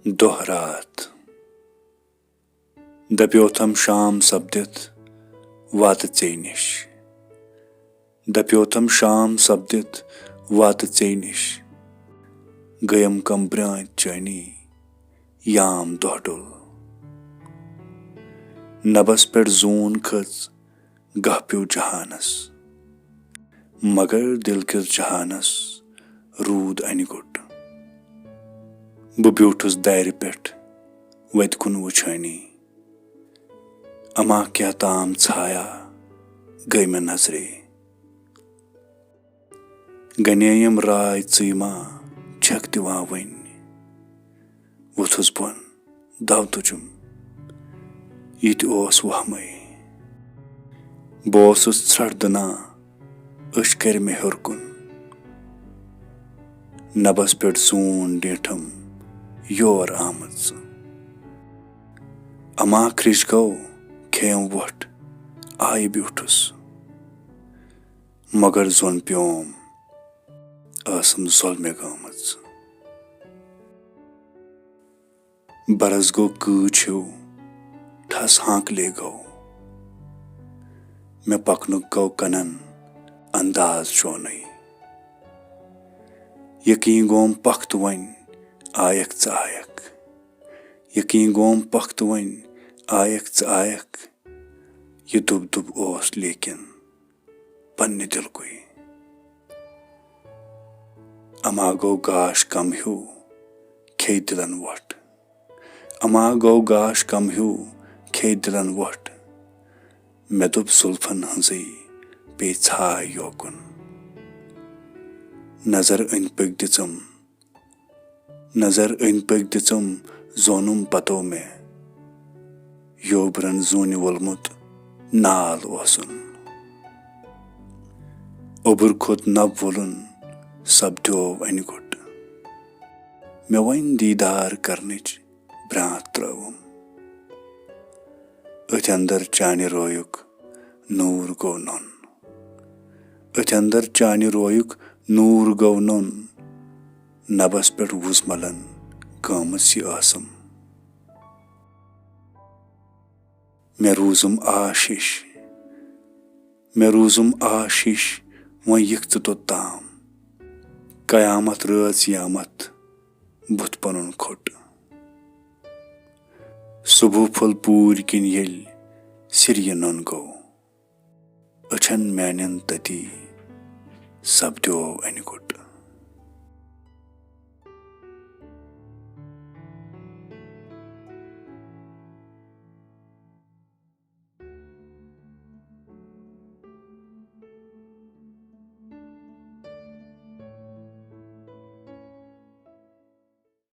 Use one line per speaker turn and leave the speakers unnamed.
दोह रात दप्योथम शाम सपदित वात चे निश दप्योथम शाम सपदित वात चे निश गयम कम ब्रांच चनी याम दोहडुल नबस पेट जून खच गह प्यू जहानस मगर दिल किस जहानस रूद अनगुट बह ब्यूठुस दारि पेट वत कुन वुछानी अमा क्या ताम छाया गई मे नजरे गनेयम राय चीमा छक दिवा वन वुथुस बन दव तुजुम यित ओस वहमे बोसुस छड़दना अश कर मे हरकुन नबस पेट सून डेठम योर आमज अमा खिश गो खेम वोट आय ब्यूठुस मगर जोन प्योम असम जुल्मे गमज बरस गो कूच हूँ ठस हांकले गो मे पकनुक गो कनन अंदाज शोनई यकीन गोम पख्त वन आयक च आयक यकीन गोम पख्त वन आयक च आयक ये दुब दुब ओस लेकिन पन्ने दिल कोई अमा गो गाश कम हू खे दिलन वट अमा गो गाश कम हू खे दिलन वट मे दुब सुल्फन हंजी पे छाय योकुन नजर अन पक दिचम नजर अन पक दिचम जोनुम पतो में योबरन जून वोलमुत नाल ओसन ओबर खोत नब वोलन सब्दो अनगुट मे वन दीदार करनिच ब्रांत त्रवम अथ अंदर चानि रोयुक नूर गो नोन अथ अंदर चानि रोयुक नूर गो नोन नबस पेट वुजमलन गमस ये आसम मे रूजुम आशीष वन यिक तो ताम कयामत रच यामत बुत पनुन खोट सुबह फुल पूर किन येल सिरिय नन गो अछन मैनन तती सब्दो अनगुट।